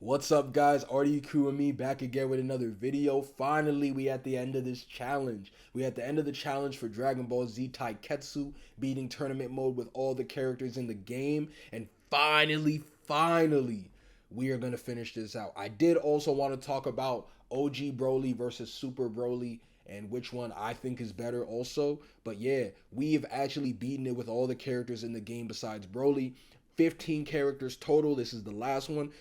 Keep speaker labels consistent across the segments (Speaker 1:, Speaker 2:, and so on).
Speaker 1: What's up, guys? QME back again with another video. Finally, we at the end of this challenge. We at the end of the challenge for Dragon Ball Z Taiketsu, beating tournament mode with all the characters in the game. And finally, we are going to finish this out. I did also want to talk about OG Broly versus Super Broly and which one I think is better also. But yeah, we have actually beaten it with all the characters in the game besides Broly. 15 characters total. This is the last one.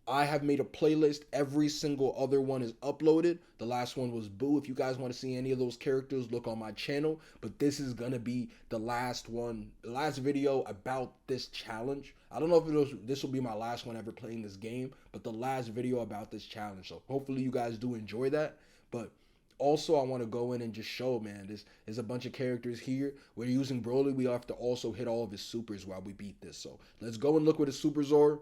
Speaker 1: I have made a playlist. Every single other one is uploaded. The last one was Boo. If you guys want to see any of those characters, look on my channel. But this is going to be the last one, the last video about this challenge. I don't know if this will be my last one ever playing this game, but the last video about this challenge. So hopefully you guys do enjoy that. But also, I want to go in and just show, man, there's a bunch of characters here. We're using Broly. We have to also hit all of his supers while we beat this. So let's go and look what his supers are.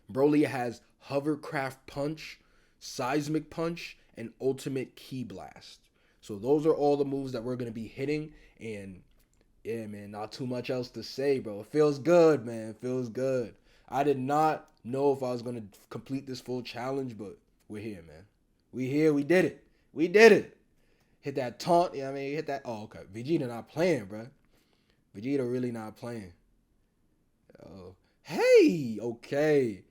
Speaker 1: Broly has Hovercraft Punch, Seismic Punch, and Ultimate Ki Blast. So those are all the moves that we're going to be hitting. And yeah, man, not too much else to say, bro. It feels good, man. It feels good. I did not know if I was going to complete this full challenge, but we're here, man. We here. We did it. We did it. Hit that taunt. Yeah, I mean, hit that. Oh, okay. Vegeta not playing, bro. Vegeta really not playing. Oh, hey, okay.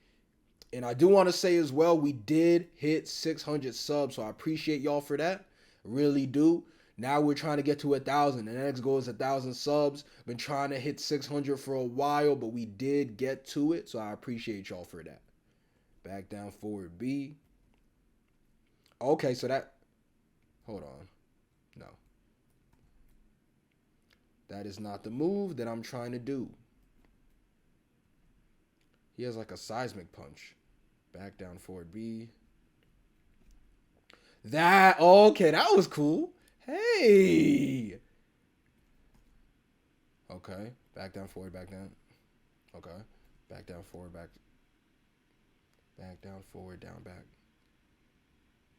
Speaker 1: And I do want to say as well, we did hit 600 subs, so I appreciate y'all for that. Really do. Now we're trying to get to 1,000. The next goal is 1,000 subs. Been trying to hit 600 for a while, but we did get to it, so I appreciate y'all for that. Back down forward B. Okay, so that... Hold on. No. That is not the move that I'm trying to do. He has like a seismic punch. Back down forward B. That, okay, that was cool. Hey. Okay. Back down forward, back down. Okay. Back down forward, back. Back down forward, down back.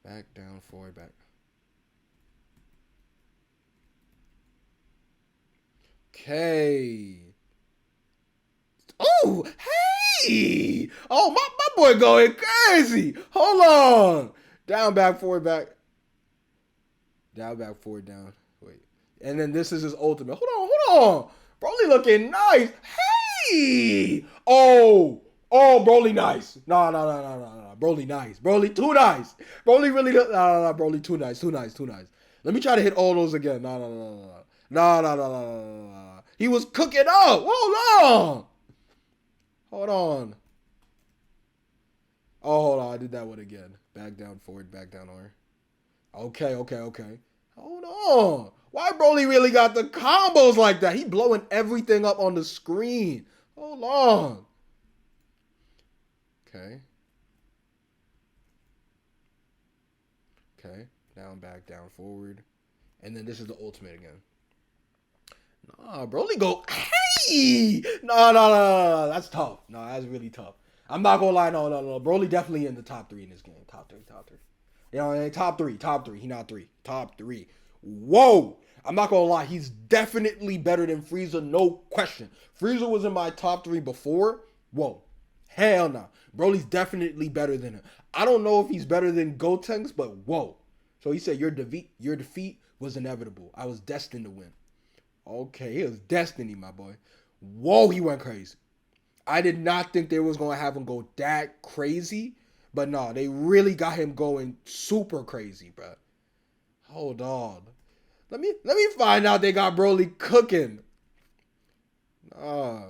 Speaker 1: Back down forward, back. Okay. Oh, hey! Oh, my boy going crazy. Hold on. Down, back, forward, back. Down, back, forward, down. Wait. And then this is his ultimate. Hold on. Broly looking nice. Hey! Oh, Broly nice. No. Broly nice. Broly too nice. Broly really good. No. Broly too nice. Let me try to hit all those again. No. He was cooking up. Hold on. Oh, hold on. I did that one again. Back down, forward, back down, or. Okay. Hold on. Why Broly really got the combos like that? He blowing everything up on the screen. Hold on. Okay. Down, back, down, forward. And then this is the ultimate again. Nah, Broly go, hey! No. That's tough. No, that's really tough. I'm not gonna lie, no. Broly definitely in the top 3 in this game. Top three. You know, top three. He not 3. Top 3. Whoa! I'm not gonna lie, he's definitely better than Frieza, no question. Frieza was in my top 3 before. Whoa. Hell no. Broly's definitely better than him. I don't know if he's better than Gotenks, but whoa. So he said your defeat was inevitable. I was destined to win. Okay, it was destiny, my boy. Whoa, he went crazy. I did not think they was gonna have him go that crazy, but no, they really got him going super crazy, bro. Hold on. Let me find out they got Broly cooking. No.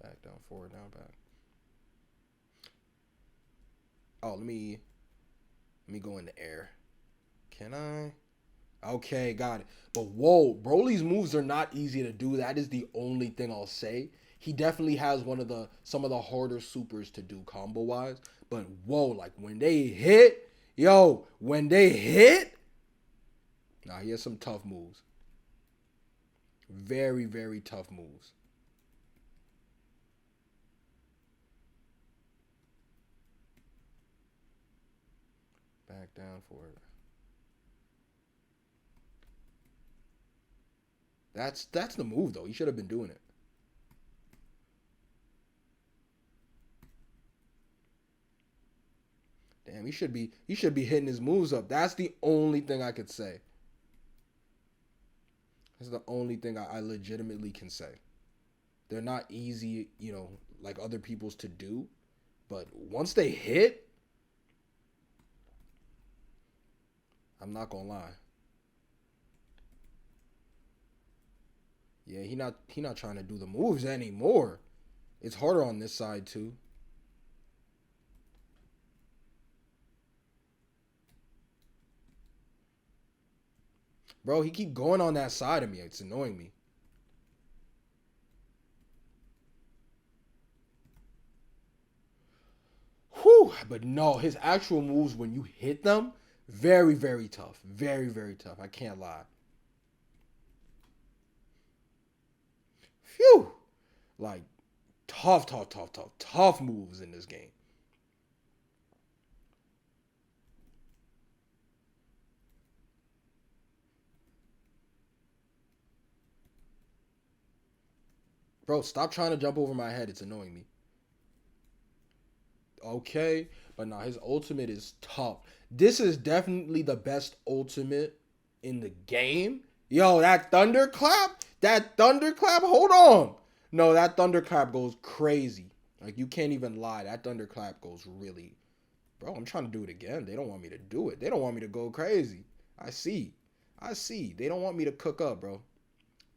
Speaker 1: Back down, forward, down, back. Oh, let me go in the air. Can I? Okay, got it. But whoa, Broly's moves are not easy to do. That is the only thing I'll say. He definitely has some of the harder supers to do combo wise. But whoa, like when they hit, nah, he has some tough moves. Very tough moves. Back down forward. That's the move though. He should have been doing it. Damn, he should be hitting his moves up. That's the only thing I could say. That's the only thing I legitimately can say. They're not easy, like other people's to do, but once they hit, I'm not gonna lie. Yeah, he not trying to do the moves anymore. It's harder on this side too. Bro, he keep going on that side of me. It's annoying me. Whew. But no, his actual moves when you hit them, very, very tough. Very, very tough. I can't lie. Phew. Like tough, tough, tough, tough, tough moves in this game. Bro, stop trying to jump over my head. It's annoying me. Okay, but nah, his ultimate is tough. This is definitely the best ultimate in the game. Yo, that thunderclap, hold on. No, that thunderclap goes crazy. Like you can't even lie. That thunderclap goes really, bro. I'm trying to do it again. They don't want me to do it. They don't want me to go crazy. I see. I see. They don't want me to cook up, bro.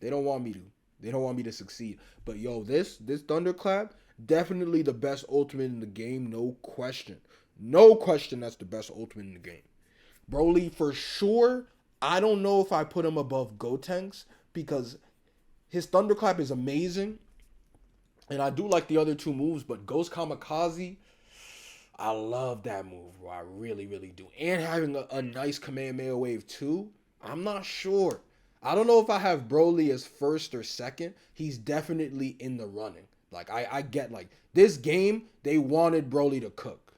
Speaker 1: They don't want me to. They don't want me to succeed. But yo, this thunderclap, definitely the best ultimate in the game, no question. No question that's the best ultimate in the game. Broly for sure. I don't know if I put him above Gotenks because his thunderclap is amazing. And I do like the other two moves, but Ghost Kamikaze, I love that move, bro. I really, really do. And having a nice Kamehameha Wave too, I'm not sure. I don't know if I have Broly as first or second. He's definitely in the running. Like I get like this game, they wanted Broly to cook.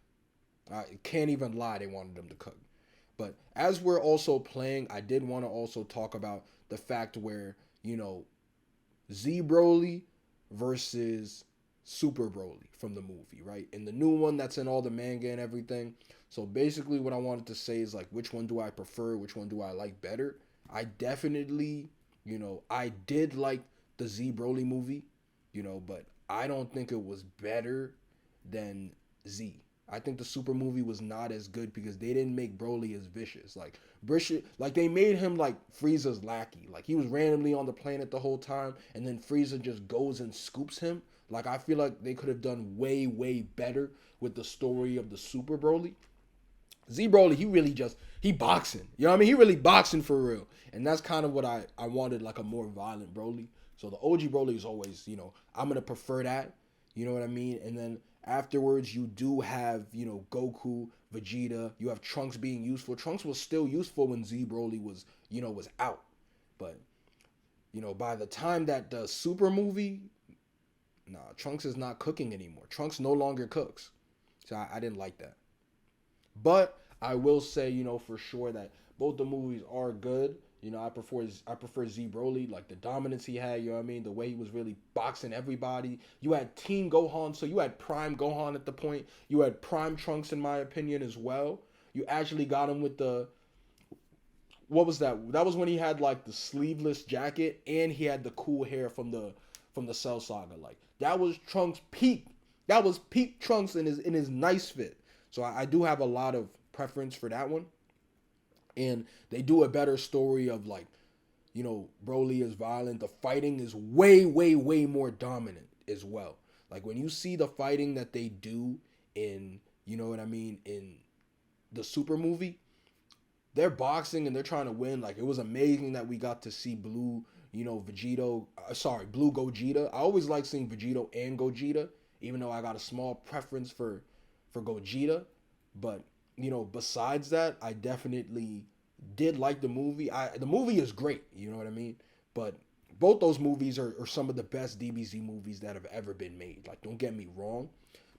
Speaker 1: I can't even lie, they wanted him to cook. But as we're also playing, I did want to also talk about the fact where, Z Broly versus Super Broly from the movie, right? And the new one that's in all the manga and everything. So basically what I wanted to say is like which one do I prefer, which one do I like better? I definitely, I did like the Z Broly movie, but I don't think it was better than Z. I think the Super movie was not as good because they didn't make Broly as vicious. Like they made him like Frieza's lackey. Like he was randomly on the planet the whole time, and then Frieza just goes and scoops him. Like I feel like they could have done way, way better with the story of the Super Broly. Z Broly, he really just he boxing. You know what I mean? He really boxing for real. And that's kind of what I wanted, like a more violent Broly. So the OG Broly is always, I'm gonna prefer that. You know what I mean? And then afterwards you do have, Goku, Vegeta, you have Trunks being useful. Trunks was still useful when Z Broly was out. But, by the time that the Super movie, nah, Trunks is not cooking anymore. Trunks no longer cooks. So I didn't like that. But I will say, for sure that both the movies are good. I prefer Z Broly, like the dominance he had, you know what I mean? The way he was really boxing everybody. You had Teen Gohan, so you had Prime Gohan at the point. You had Prime Trunks, in my opinion, as well. You actually got him with the what was that? That was when he had like the sleeveless jacket and he had the cool hair from the Cell Saga. Like that was Trunks peak. That was peak Trunks in his nice fit. So I do have a lot of preference for that one. And they do a better story of like, Broly is violent. The fighting is way, way, way more dominant as well. Like when you see the fighting that they do in, you know what I mean, in the Super movie, they're boxing and they're trying to win. Like it was amazing that we got to see Blue, Blue Gogeta. I always like seeing Vegito and Gogeta, even though I got a small preference for Gogeta. But besides that, I definitely did like the movie. The movie is great, you know what I mean? But both those movies are some of the best DBZ movies that have ever been made. Like, don't get me wrong,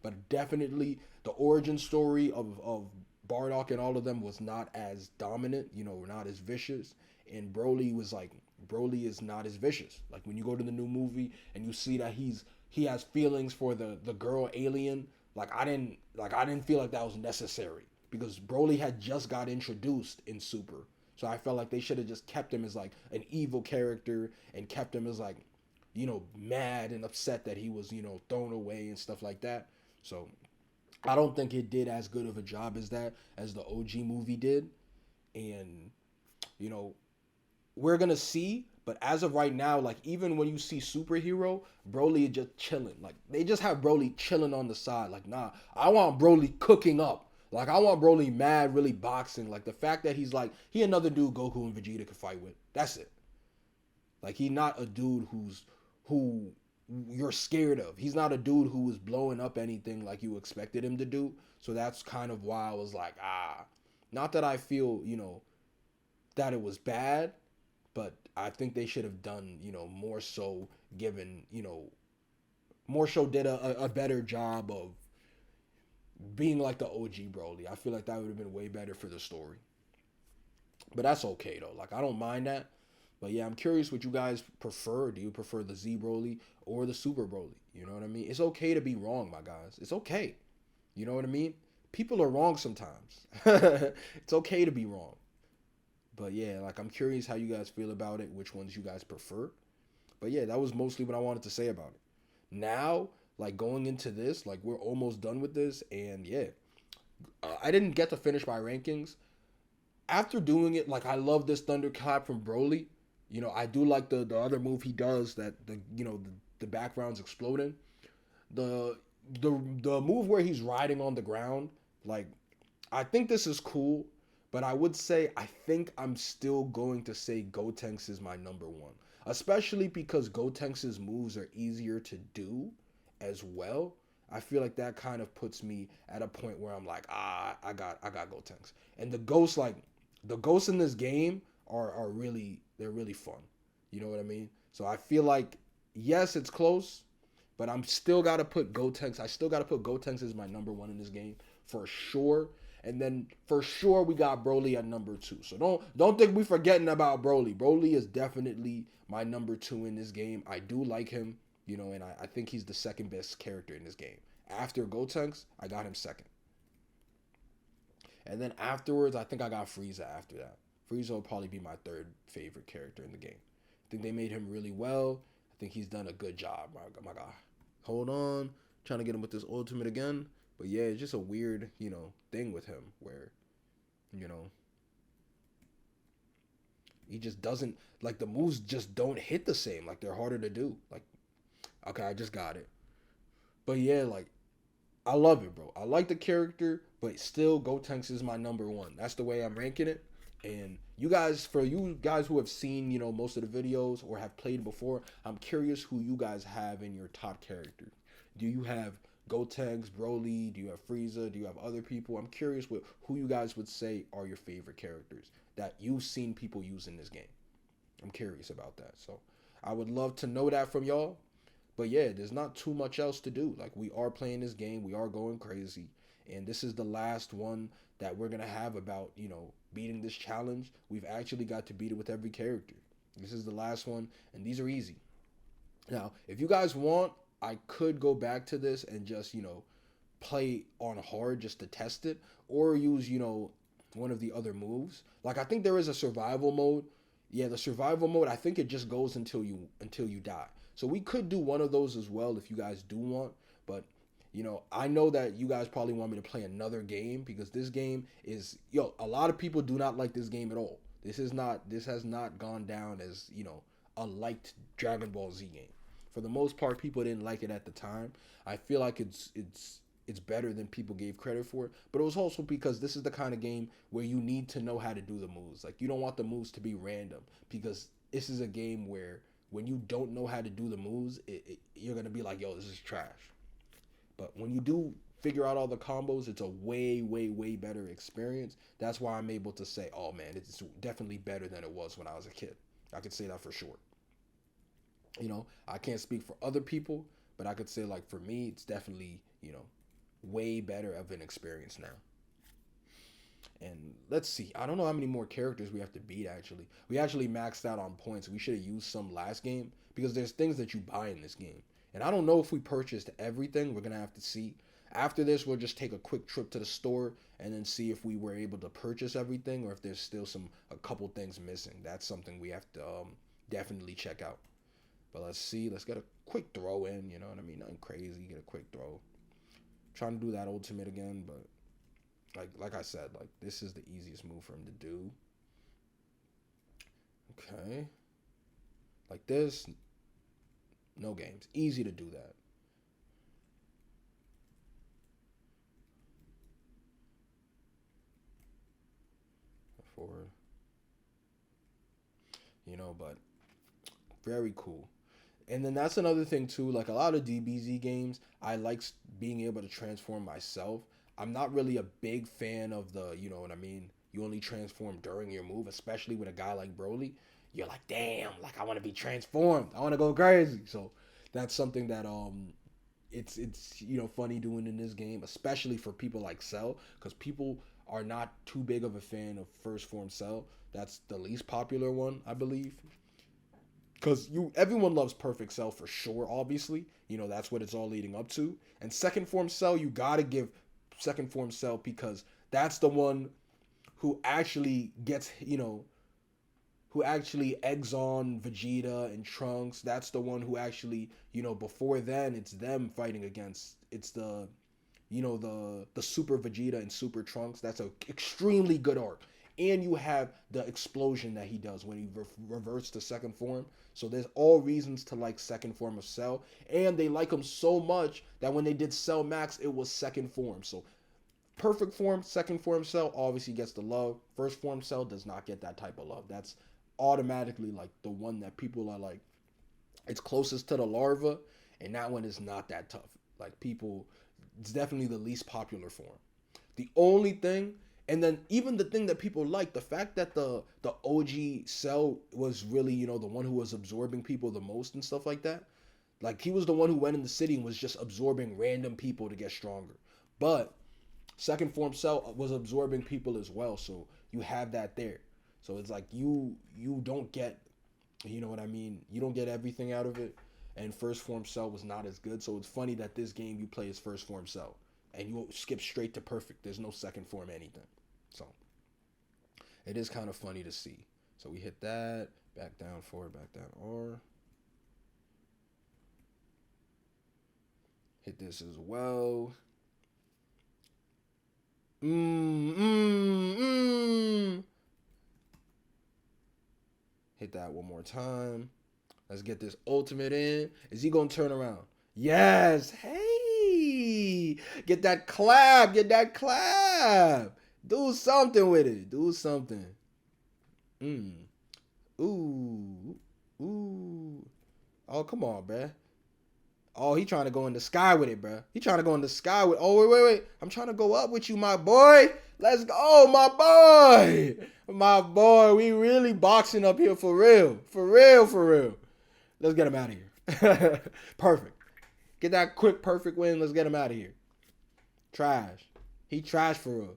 Speaker 1: but definitely the origin story of Bardock and all of them was not as dominant, not as vicious. And Broly was like, Broly is not as vicious. Like when you go to the new movie and you see that he has feelings for the girl alien. I didn't feel like that was necessary because Broly had just got introduced in Super. So I felt like they should have just kept him as like an evil character and kept him as like, mad and upset that he was, thrown away and stuff like that. So I don't think it did as good of a job as that as the OG movie did. And, you know, we're gonna see, but as of right now, like even when you see Superhero, Broly is just chilling. Like they just have Broly chilling on the side. Like, nah, I want Broly cooking up. Like I want Broly mad, really boxing. Like the fact that he's like he another dude Goku and Vegeta could fight with. That's it. Like he's not a dude who you're scared of. He's not a dude who is blowing up anything like you expected him to do. So that's kind of why I was like, not that I feel, that it was bad, but I think they should have done, more so given, more so did a better job of being like the OG Broly. I feel like that would have been way better for the story. But that's okay though. Like I don't mind that. But yeah, I'm curious what you guys prefer. Do you prefer the Z Broly or the Super Broly? You know what I mean? It's okay to be wrong, my guys. It's okay. You know what I mean? People are wrong sometimes. It's okay to be wrong. But yeah, like I'm curious how you guys feel about it, which ones you guys prefer. But yeah, that was mostly what I wanted to say about it. Now, like going into this, like we're almost done with this, and yeah, I didn't get to finish my rankings. After doing it, like I love this thunderclap from Broly. I do like the other move he does that the background's exploding. The the move where he's riding on the ground, like I think this is cool, but I would say I think I'm still going to say Gotenks is my number one. Especially because Gotenks' moves are easier to do as well. I feel like that kind of puts me at a point where I'm like, I got Gotenks. And the ghosts in this game are really they're really fun. You know what I mean? So I feel like yes, it's close, but I'm still gotta put Gotenks. I still gotta put Gotenks as my number one in this game for sure. And then for sure we got Broly at number two. So don't think we forgetting about Broly. Broly is definitely my number two in this game. I do like him, and I think he's the second best character in this game. After Gotenks, I got him second. And then afterwards, I think I got Frieza after that. Frieza will probably be my third favorite character in the game. I think they made him really well. I think he's done a good job, my guy. Hold on. Trying to get him with this ultimate again. But yeah, it's just a weird, thing with him where, you know, he just doesn't, like, the moves just don't hit the same. Like, they're harder to do. Like, okay, I just got it. But yeah, like, I love it, bro. I like the character, but still, Gotenks is my number one. That's the way I'm ranking it. And for you guys who have seen, most of the videos or have played before, I'm curious who you guys have in your top characters. Do you have Gotenks, Broly? Do you have Frieza? Do you have other people? I'm curious who you guys would say are your favorite characters that you've seen people use in this game. I'm curious about that. So I would love to know that from y'all. But yeah, there's not too much else to do. Like we are playing this game. We are going crazy. And this is the last one that we're going to have about, beating this challenge. We've actually got to beat it with every character. This is the last one. And these are easy. Now, if you guys want, I could go back to this and just, play on hard just to test it. Or use, one of the other moves. Like I think there is a survival mode. Yeah, the survival mode, I think it just goes until you die. So we could do one of those as well if you guys do want. But, I know that you guys probably want me to play another game because this game is, a lot of people do not like this game at all. This has not gone down as, a liked Dragon Ball Z game. For the most part, people didn't like it at the time. I feel like it's better than people gave credit for it. But it was also because this is the kind of game where you need to know how to do the moves. Like, you don't want the moves to be random because this is a game where when you don't know how to do the moves, you're going to be like, yo, this is trash. But when you do figure out all the combos, it's a way, way, way better experience. That's why I'm able to say, oh man, it's definitely better than it was when I was a kid. I could say that for sure. I can't speak for other people, but I could say, like, for me, it's definitely, way better of an experience now. And let's see. I don't know how many more characters we have to beat, actually. We actually maxed out on points. We should have used some last game because there's things that you buy in this game. And I don't know if we purchased everything. We're going to have to see. After this, we'll just take a quick trip to the store and then see if we were able to purchase everything or if there's still a couple things missing. That's something we have to definitely check out. But let's see. Let's get a quick throw in. You know what I mean? Nothing crazy. Get a quick throw. Trying to do that ultimate again, but like I said, like this is the easiest move for him to do. Okay. Like this, no games. Easy to do that. Forward. But very cool. And then that's another thing too. Like a lot of DBZ games, I like being able to transform myself. I'm not really a big fan of the, you know what I mean? You only transform during your move, especially with a guy like Broly. You're like, damn, like I want to be transformed. I want to go crazy. So that's something that it's funny doing in this game, especially for people like Cell, because people are not too big of a fan of First Form Cell. That's the least popular one, I believe. Because everyone loves Perfect Cell for sure, obviously. That's what it's all leading up to. And Second Form Cell, you gotta give Second Form Cell because that's the one who actually gets, who actually eggs on Vegeta and Trunks. That's the one who actually, before then it's them fighting against. It's the Super Vegeta and Super Trunks. That's an extremely good arc. And you have the explosion that he does when he reverts to second form. So there's all reasons to like second form of Cell. And they like him so much that when they did Cell Max, it was second form. So perfect form, second form Cell obviously gets the love. First form Cell does not get that type of love. That's automatically like the one that people are like, it's closest to the larva. And that one is not that tough. Like people, it's definitely the least popular form. The only thing, and then even the thing that people like, the fact that the OG Cell was really, the one who was absorbing people the most and stuff like that. Like he was the one who went in the city and was just absorbing random people to get stronger. But second form Cell was absorbing people as well, so you have that there. So it's like you don't get, you know what I mean? You don't get everything out of it. And first form Cell was not as good. So it's funny that this game you play as first form Cell and you skip straight to perfect. There's no second form anything. So it is kind of funny to see. So we hit that, back down forward, back down R. Hit this as well. Hit that one more time. Let's get this ultimate in. Is he gonna turn around? Yes. Hey, get that clap. Get that clap. Do something with it. Do something. Ooh. Ooh. Oh, come on, bruh. Oh, he trying to go in the sky with it, bruh. He trying to go in the sky with. Oh, wait. I'm trying to go up with you, my boy. Let's go, my boy. My boy. We really boxing up here for real. For real. Let's get him out of here. Perfect. Get that quick, perfect win. Let's get him out of here. Trash. He trash for real.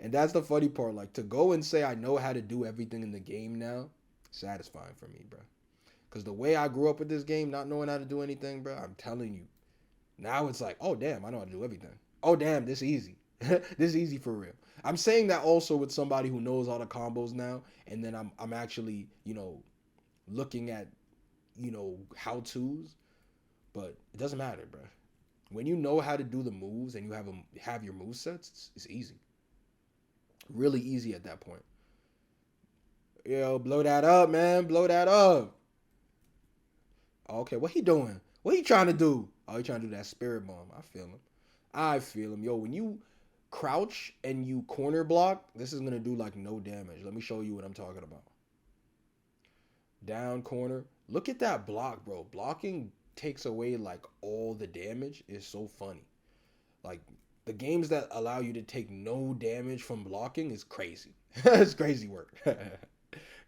Speaker 1: And that's the funny part. Like, to go and say I know how to do everything in the game now, satisfying for me, bro. Because the way I grew up with this game, not knowing how to do anything, bro, I'm telling you. Now it's like, oh, damn, I know how to do everything. Oh, damn, this easy. This is easy for real. I'm saying that also with somebody who knows all the combos now. And then I'm actually, looking at, how-tos. But it doesn't matter, bro. When you know how to do the moves and you have your move sets, it's easy. Really easy at that point. Yo, blow that up, man. Blow that up. Okay, what he doing? What he trying to do? Oh, he trying to do that spirit bomb. I feel him. Yo, when you crouch and you corner block, this is going to do like no damage. Let me show you what I'm talking about. Down corner. Look at that block, bro. Blocking takes away like all the damage. Is so funny. Like the games that allow you to take no damage from blocking is crazy. It's crazy work.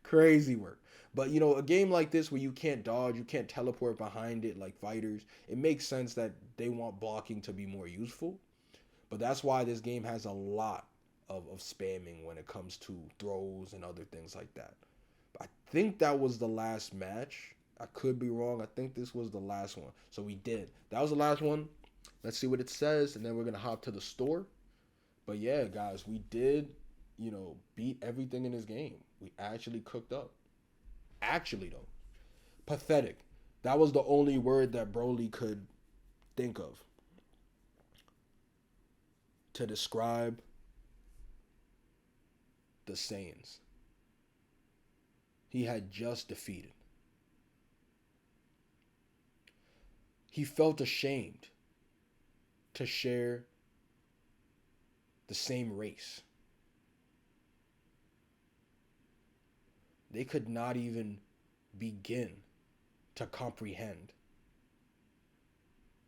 Speaker 1: Crazy work. But a game like this where you can't dodge, you can't teleport behind it like fighters, it makes sense that they want blocking to be more useful. But that's why this game has a lot of spamming when it comes to throws and other things like that. But I think that was the last match. I could be wrong. I think this was the last one. So we did. That was the last one. Let's see what it says, and then we're gonna hop to the store. But yeah, guys, we did, beat everything in this game. We actually cooked up. Actually, though, pathetic. That was the only word that Broly could think of to describe the Saiyans he had just defeated. He felt ashamed to share the same race. They could not even begin to comprehend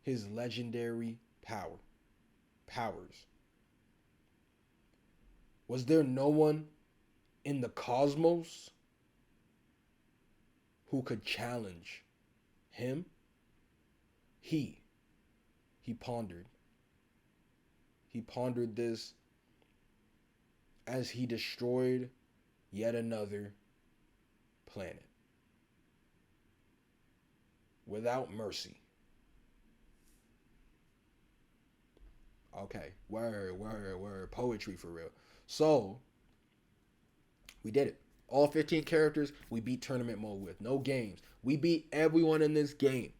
Speaker 1: his legendary powers. Was there no one in the cosmos who could challenge him? He pondered. He pondered this as he destroyed yet another planet without mercy. Okay, word, poetry for real. So, we did it. All 15 characters we beat tournament mode with. No games. We beat everyone in this game.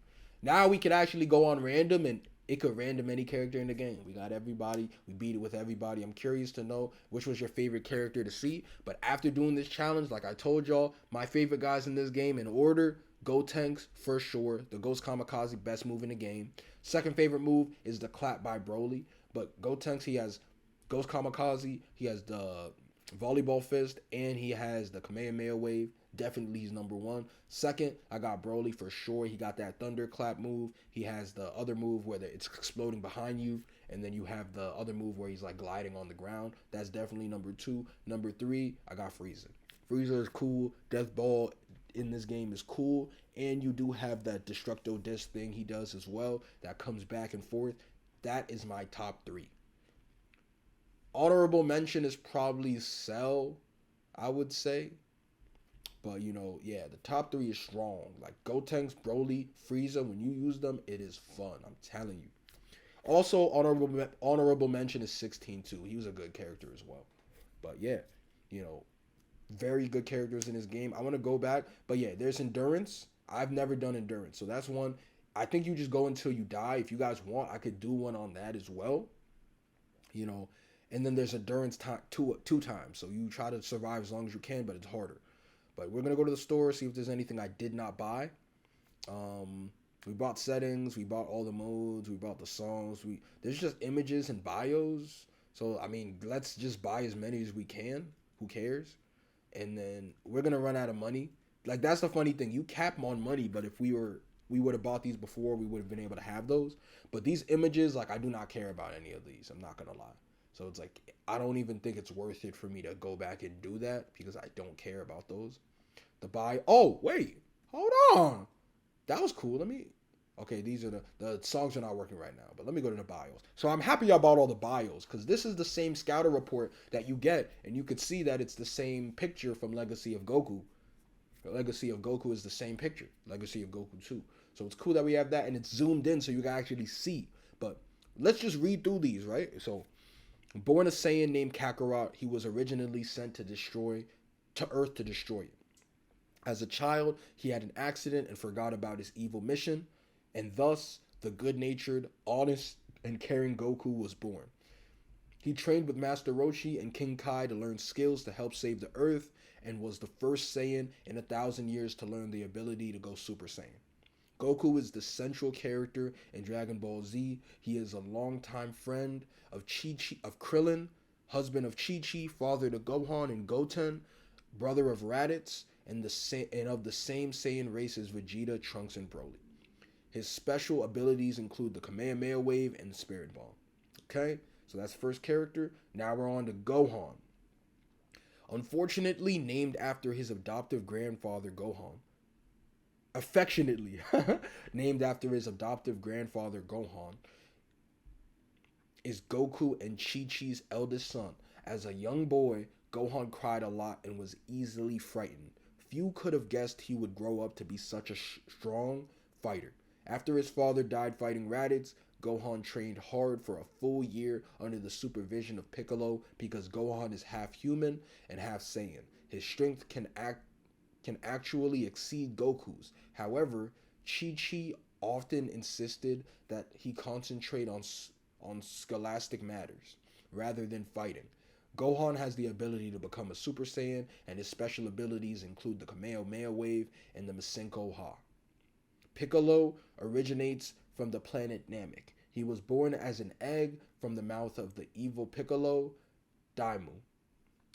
Speaker 1: Now we could actually go on random and it could random any character in the game. We got everybody. We beat it with everybody. I'm curious to know which was your favorite character to see. But after doing this challenge, like I told y'all, my favorite guys in this game in order, Gotenks for sure. The Ghost Kamikaze, best move in the game. Second favorite move is the clap by Broly. But Gotenks, he has Ghost Kamikaze, he has the volleyball fist, and he has the Kamehameha wave. Definitely he's number one. Second, I got Broly for sure. He got that thunderclap move. He has the other move where it's exploding behind you, and then you have the other move where he's like gliding on the ground. That's definitely number two. Number three, I got Frieza. Frieza is cool. Death Ball in this game is cool, and you do have that Destructo Disc thing he does as well that comes back and forth. That is my top three. Honorable mention is probably Cell, I would say. But, the top three is strong. Like, Gotenks, Broly, Frieza, when you use them, it is fun. I'm telling you. Also, honorable mention is 16 too. He was a good character as well. But, yeah, very good characters in this game. I want to go back. But, yeah, there's Endurance. I've never done Endurance. So, that's one. I think you just go until you die. If you guys want, I could do one on that as well. And then there's Endurance two times. So, you try to survive as long as you can, but it's harder. But we're going to go to the store, see if there's anything I did not buy. We bought settings. We bought all the modes. We bought the songs. There's just images and bios. So, let's just buy as many as we can. Who cares? And then we're going to run out of money. Like, that's the funny thing. You cap on money, but if we would have bought these before, we would have been able to have those. But these images, like, I do not care about any of these. I'm not going to lie. So it's like, I don't even think it's worth it for me to go back and do that because I don't care about those. The buy. Oh, wait. Hold on. That was cool. Okay, these are the songs are not working right now, but let me go to the bios. So I'm happy I bought all the bios because this is the same scouter report that you get, and you could see that it's the same picture from Legacy of Goku. Legacy of Goku is the same picture. Legacy of Goku 2. So it's cool that we have that, and it's zoomed in so you can actually see. But let's just read through these, right? So, born a Saiyan named Kakarot, he was originally sent to Earth to destroy it. As a child, he had an accident and forgot about his evil mission, and thus the good-natured, honest, and caring Goku was born. He trained with Master Roshi and King Kai to learn skills to help save the Earth, and was the first Saiyan in 1,000 years to learn the ability to go Super Saiyan. Goku is the central character in Dragon Ball Z. He is a longtime friend of Krillin, husband of Chi-Chi, father to Gohan and Goten, brother of Raditz, and of the same Saiyan race as Vegeta, Trunks, and Broly. His special abilities include the Kamehameha Wave and the Spirit Bomb. Okay, so that's first character. Now we're on to Gohan. Unfortunately, named after his adoptive grandfather Gohan. Affectionately named after his adoptive grandfather Gohan, is Goku and Chi-Chi's eldest son. As a young boy, Gohan cried a lot and was easily frightened. Few could have guessed he would grow up to be such a strong fighter. After his father died fighting Raditz, Gohan trained hard for a full year under the supervision of Piccolo because Gohan is half human and half Saiyan. His strength can actually exceed Goku's. However, Chi-Chi often insisted that he concentrate on scholastic matters rather than fighting. Gohan has the ability to become a Super Saiyan, and his special abilities include the Kamehameha Wave and the Masenko Ha. Piccolo originates from the planet Namek. He was born as an egg from the mouth of the evil Piccolo Daimon.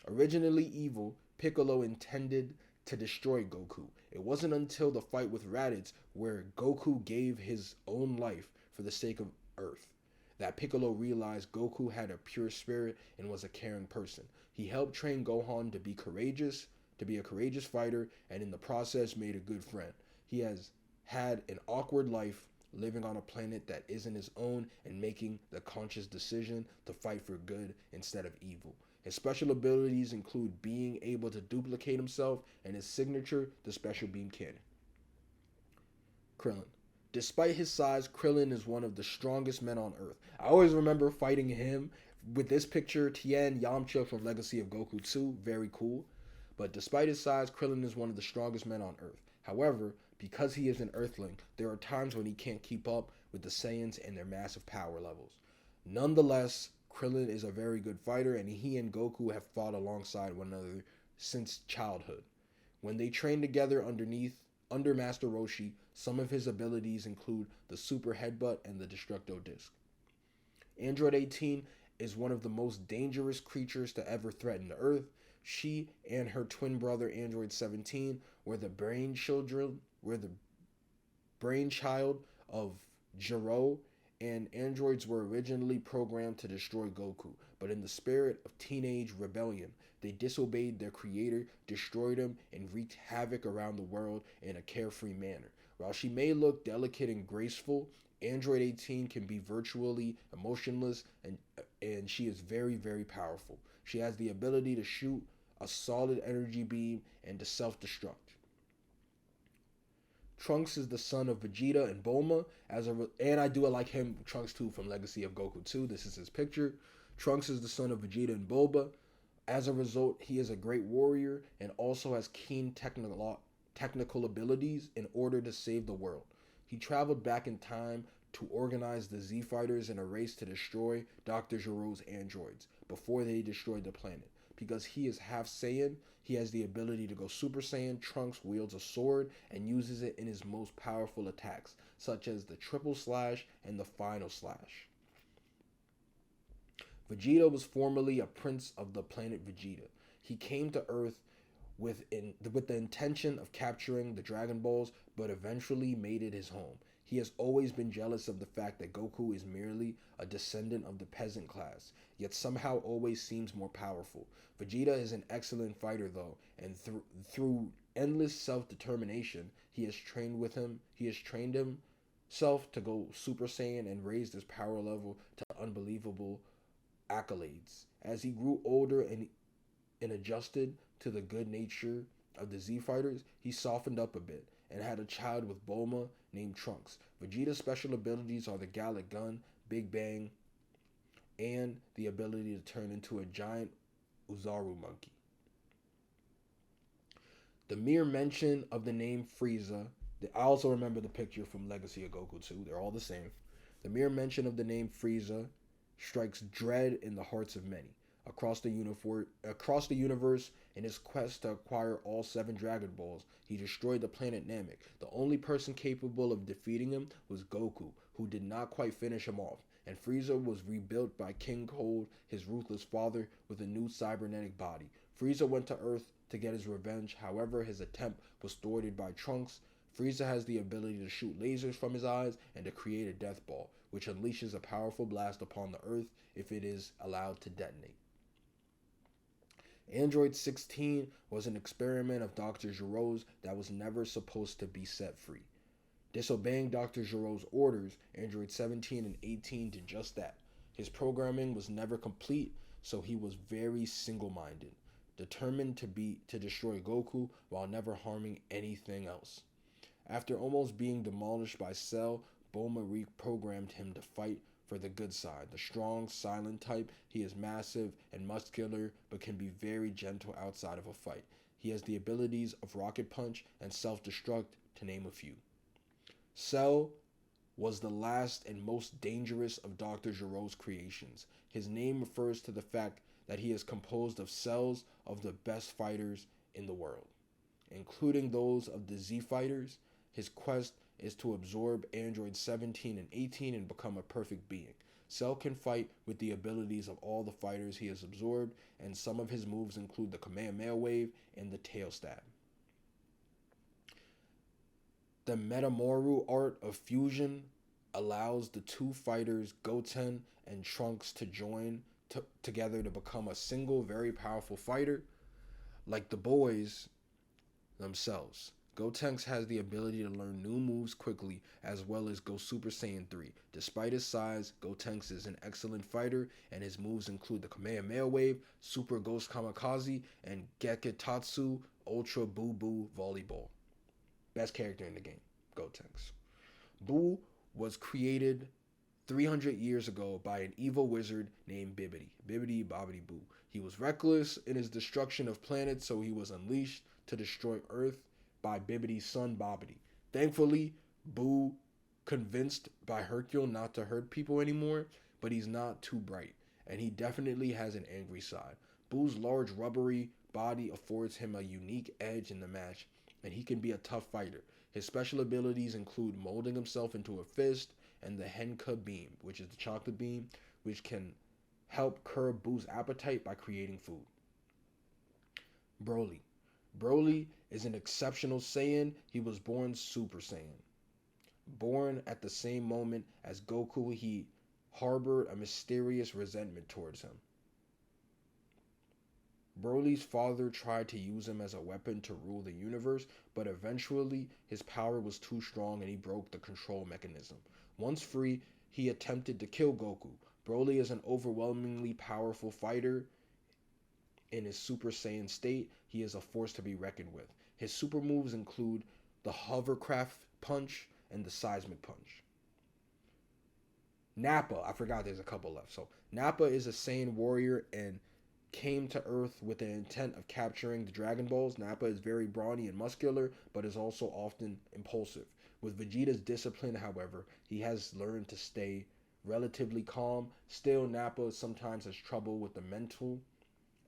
Speaker 1: Originally evil, Piccolo intended to destroy Goku. It wasn't until the fight with Raditz, where Goku gave his own life for the sake of Earth, that Piccolo realized Goku had a pure spirit and was a caring person. He helped train Gohan to be a courageous fighter, and in the process made a good friend. He has had an awkward life, living on a planet that isn't his own and making the conscious decision to fight for good instead of evil. His special abilities include being able to duplicate himself and his signature, the Special Beam Cannon. Krillin. Despite his size, Krillin is one of the strongest men on Earth. I always remember fighting him with this picture, Tien Yamcha from Legacy of Goku 2, very cool. But despite his size, Krillin is one of the strongest men on Earth. However, because he is an Earthling, there are times when he can't keep up with the Saiyans and their massive power levels. Nonetheless, Krillin is a very good fighter, and he and Goku have fought alongside one another since childhood. When they train together under Master Roshi, some of his abilities include the Super Headbutt and the Destructo Disc. Android 18 is one of the most dangerous creatures to ever threaten the Earth. She and her twin brother Android 17 were the brainchild of Gero, and androids were originally programmed to destroy Goku, but in the spirit of teenage rebellion, they disobeyed their creator, destroyed him, and wreaked havoc around the world in a carefree manner. While she may look delicate and graceful, Android 18 can be virtually emotionless, and she is very, very powerful. She has the ability to shoot a solid energy beam and to self-destruct. Trunks is the son of Vegeta and Bulma, and I do like him, Trunks too, from Legacy of Goku 2. This is his picture. Trunks is the son of Vegeta and Bulma. As a result, he is a great warrior and also has keen technical abilities in order to save the world. He traveled back in time to organize the Z Fighters in a race to destroy Dr. Gero's androids before they destroyed the planet. Because he is half Saiyan, he has the ability to go Super Saiyan. Trunks wields a sword and uses it in his most powerful attacks, such as the Triple Slash and the Final Slash. Vegeta was formerly a prince of the planet Vegeta. He came to Earth with the intention of capturing the Dragon Balls, but eventually made it his home. He has always been jealous of the fact that Goku is merely a descendant of the peasant class, yet somehow always seems more powerful. Vegeta is an excellent fighter though, and through endless self-determination, he has trained himself to go Super Saiyan and raised his power level to unbelievable accolades. As he grew older and adjusted to the good nature of the Z Fighters, he softened up a bit and had a child with Bulma named Trunks. Vegeta's special abilities are the Gallic Gun, Big Bang, and the ability to turn into a giant Uzaru monkey. The mere mention of the name Frieza, I also remember the picture from Legacy of Goku 2, they're all the same. The mere mention of the name Frieza strikes dread in the hearts of many. Across the universe, in his quest to acquire all 7 Dragon Balls, he destroyed the planet Namek. The only person capable of defeating him was Goku, who did not quite finish him off, and Frieza was rebuilt by King Cold, his ruthless father, with a new cybernetic body. Frieza went to Earth to get his revenge, however his attempt was thwarted by Trunks. Frieza has the ability to shoot lasers from his eyes and to create a death ball, which unleashes a powerful blast upon the Earth if it is allowed to detonate. Android 16 was an experiment of Dr. Gero's that was never supposed to be set free. Disobeying Dr. Gero's orders, Android 17 and 18 did just that. His programming was never complete, so he was very single-minded, determined to destroy Goku while never harming anything else. After almost being demolished by Cell, Bulma reprogrammed him to fight for the good side. The strong, silent type, he is massive and muscular, but can be very gentle outside of a fight. He has the abilities of Rocket Punch and Self-Destruct, to name a few. Cell was the last and most dangerous of Dr. Gero's creations. His name refers to the fact that he is composed of cells of the best fighters in the world, including those of the Z fighters. His quest is to absorb Androids 17 and 18 and become a perfect being. Cell can fight with the abilities of all the fighters he has absorbed, and some of his moves include the Kamehameha Wave and the Tail Stab. The Metamoru art of fusion allows the two fighters, Goten and Trunks, to join together to become a single, very powerful fighter, like the boys themselves. Gotenks has the ability to learn new moves quickly, as well as go Super Saiyan 3. Despite his size, Gotenks is an excellent fighter, and his moves include the Kamehameha Wave, Super Ghost Kamikaze, and Gekitatsu Ultra Boo Boo Volleyball. Best character in the game, Gotenks. Boo was created 300 years ago by an evil wizard named Bibbidi. Bibbidi Bobbidi Boo. He was reckless in his destruction of planets, so he was unleashed to destroy Earth by Bibbidi's son Bobbidi. Thankfully, Boo convinced by Hercule not to hurt people anymore, but he's not too bright, and he definitely has an angry side. Boo's large rubbery body affords him a unique edge in the match, and he can be a tough fighter. His special abilities include molding himself into a fist and the Henka Beam, which is the chocolate beam, which can help curb Boo's appetite by creating food. Broly. Broly is an exceptional Saiyan. He was born Super Saiyan. Born at the same moment as Goku, he harbored a mysterious resentment towards him. Broly's father tried to use him as a weapon to rule the universe, but eventually his power was too strong and he broke the control mechanism. Once free, he attempted to kill Goku. Broly is an overwhelmingly powerful fighter. In his Super Saiyan state, he is a force to be reckoned with. His super moves include the Hovercraft Punch and the Seismic Punch. Nappa, I forgot there's a couple left. So Nappa is a Saiyan warrior and came to Earth with the intent of capturing the Dragon Balls. Nappa is very brawny and muscular, but is also often impulsive. With Vegeta's discipline, however, he has learned to stay relatively calm. Still, Nappa sometimes has trouble with the mental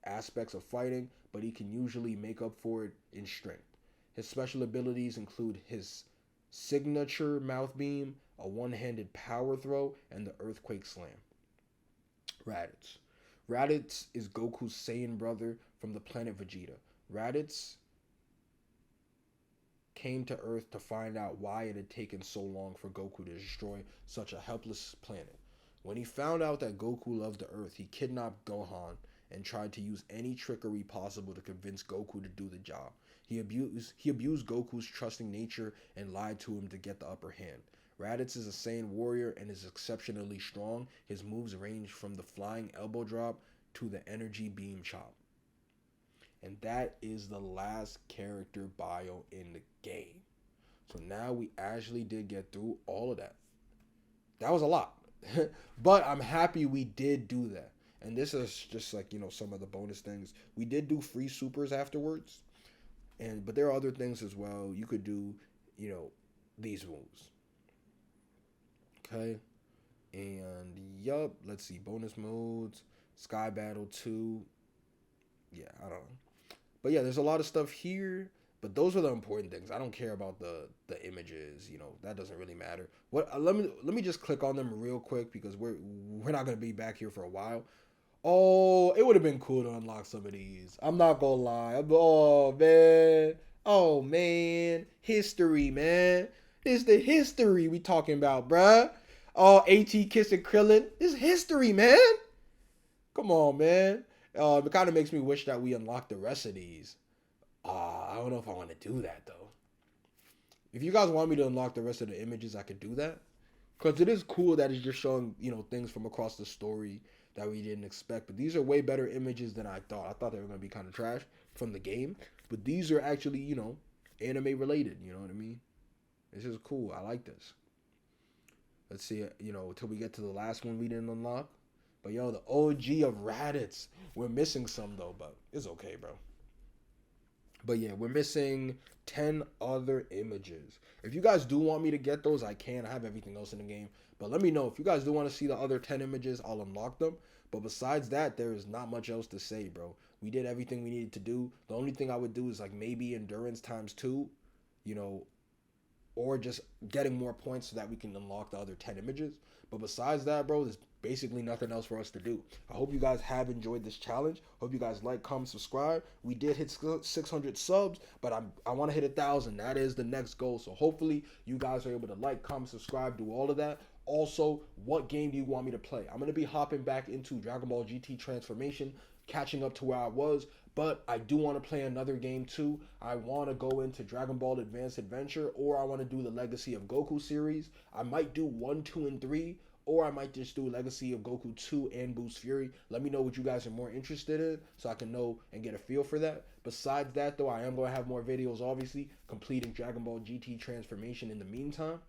Speaker 1: aspects of fighting, but he can usually make up for it in strength. His special abilities include his signature mouth beam, a one-handed power throw, and the earthquake slam. Raditz. Raditz is Goku's Saiyan brother from the planet Vegeta. Raditz came to Earth to find out why it had taken so long for Goku to destroy such a helpless planet. When he found out that Goku loved the Earth, he kidnapped Gohan and tried to use any trickery possible to convince Goku to do the job. He abused Goku's trusting nature and lied to him to get the upper hand. Raditz is a Saiyan warrior and is exceptionally strong. His moves range from the flying elbow drop to the energy beam chop. And that is the last character bio in the game. So now we actually did get through all of that. That was a lot. But I'm happy we did do that. And this is just like, some of the bonus things. We did do free supers afterwards. But there are other things as well. You could do, these moves. Okay. And yup, let's see. Bonus modes. Sky Battle 2. Yeah, I don't know. But yeah, there's a lot of stuff here. But those are the important things. I don't care about the images, that doesn't really matter. Let me just click on them real quick because we're not gonna be back here for a while. Oh, it would have been cool to unlock some of these. I'm not gonna lie. Oh man. History, man. This is the history we talking about, bruh. Oh, AT kissing Krillin. This is history, man. Come on, man. It kind of makes me wish that we unlocked the rest of these. I don't know if I want to do that, though. If you guys want me to unlock the rest of the images, I could do that. Because it is cool that it's just showing, things from across the story that we didn't expect. But these are way better images than I thought. I thought they were going to be kind of trash from the game. But these are actually, you know, anime related. You know what I mean? This is cool. I like this. Let's see, you know, until we get to the last one we didn't unlock. But yo, the OG of Raditz. We're missing some though, but it's okay, bro. But yeah, we're missing 10 other images. If you guys do want me to get those, I can. I have everything else in the game. But let me know. If you guys do want to see the other 10 images, I'll unlock them. But besides that, there is not much else to say, bro. We did everything we needed to do. The only thing I would do is like maybe endurance times 2, you know, or just getting more points so that we can unlock the other 10 images. But besides that, bro, there's basically nothing else for us to do. I hope you guys have enjoyed this challenge. Hope you guys like, comment, subscribe. We did hit 600 subs, but I want to hit 1,000. That is the next goal. So hopefully you guys are able to like, comment, subscribe, do all of that. Also, what game do you want me to play? I'm going to be hopping back into Dragon Ball GT Transformation, catching up to where I was, but I do want to play another game too. I want to go into Dragon Ball Advanced Adventure, or I want to do the Legacy of Goku series. I might do 1, 2, and 3, or I might just do Legacy of Goku 2 and Boost Fury. Let me know what you guys are more interested in so I can know and get a feel for that. Besides that though, I am going to have more videos, obviously, completing Dragon Ball GT Transformation in the meantime.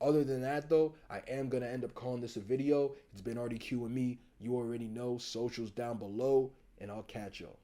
Speaker 1: Other than that though, I am going to end up calling this a video. It's been already QME. You already know. Socials down below, and I'll catch y'all.